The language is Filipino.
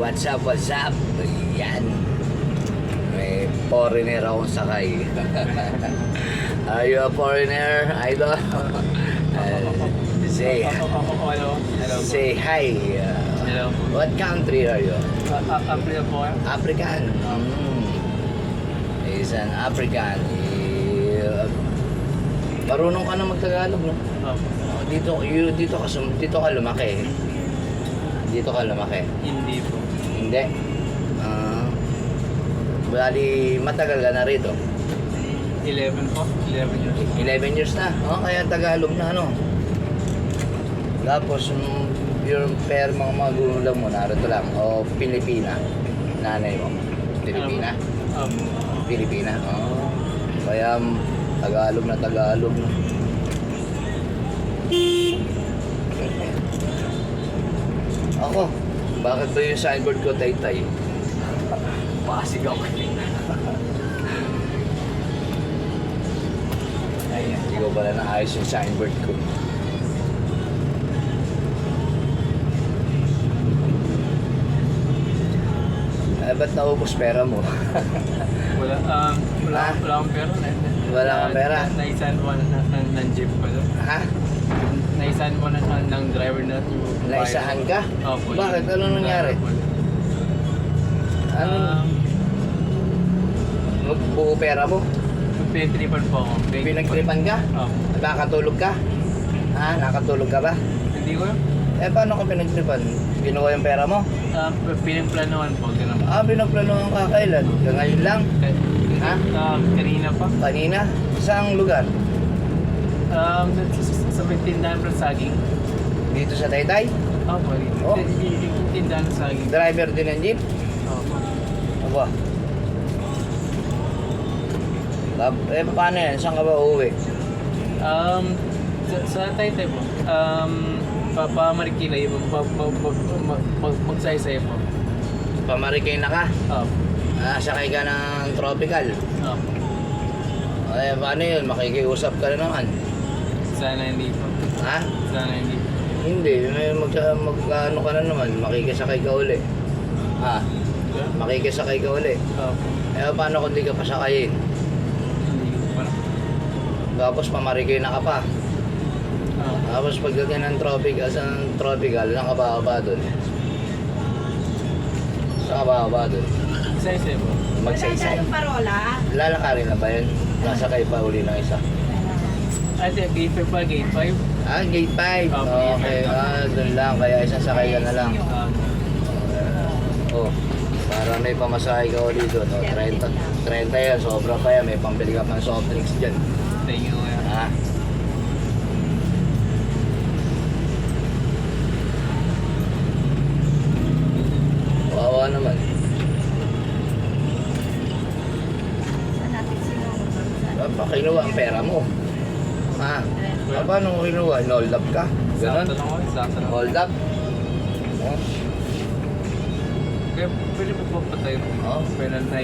what's up, what's up? Yan. May foreigner akong sakay. Are you a foreigner, idol? Say, Hello. say hi. Hello. What country are you? April po. African. He's an African. Marunong ka na magtagalog, no? Dito ka lumaki. Dito ka lumaki. Hindi po. Hindi. Bali, matagal ka na rito. 11 po. 11 years. 11 years na. Kaya Tagalog na, ano. Tapos, yung mga magulang mo, narito lang. O, Pilipina. Nanay mo. Pilipina. Pilipina. Kaya, Tagalog na Tagalog na. Ako, bakit ba yung signboard ko Taytay? Pasig ako. Ayan, hindi ko pala naayos yung signboard ko. Ba't naubos pera mo? Wala akong pera. Wala kang pera? Naisan mo ng jeep ko doon. Ha? Naisan mo ng driver na. Naisahan ka? Opo. Bakit? Ano nangyari? Ano? Magbuo pera mo? Pinagtripan po ako. Pinagtripan ka? Opo. Nakatulog ka? Ha? Nakatulog ka ba? Hindi ko. Paano ka pinagtripan? Binuha yung pera mo? Pinagplanuhan po. Ganun. Pinagplanuhan ka kailan? Ngayon lang? Ha? Kanina pa. Kanina? Saang lugar? Sa tindahan ng saging. Dito sa Taytay? Opo. Oh. Tindahan ng saging. Driver din ng jeep? Opo. Aba. Paano yan? Saan ka ba uuwi? Sa Taytay po. Pamarikina yun. Magsaysay po. Pamarikay na ka? Opo. Sakay ka ng tropical? Opo. Paano yun? Makikiusap ka na naman. Sana hindi po. Ha? Sana hindi. Hindi. Ano ka na naman? Makikisakay ka uli. Makikisakay ka uli. Opo. Paano kung di ka pasakayin? Hindi ko pa. Tapos pamarikay na ka pa. Opo. Tapos pagdating ng tropical, nakababa doon. Nakababa doon. Saysay po. Magsaysay. Parola. Lalakarin na ba yun? Nasakay pa uli ng isa. Ate, gate 5 pa, gate 5. Gate 5. Okay, doon lang. Kaya isang sakay ka na lang. Para may pamasahe ka uli doon. 30 yan, sobra pa yan. May pambili ka pang soft drinks dyan. Thank you, kuya. Wawa naman. Kinuha ang pera mo. Paano mo kinuha? Hold up ka? Ganon? Sakto lang ako, sakto lang. Hold up? Kaya pwede po pa tayo po. Oo. Pwede na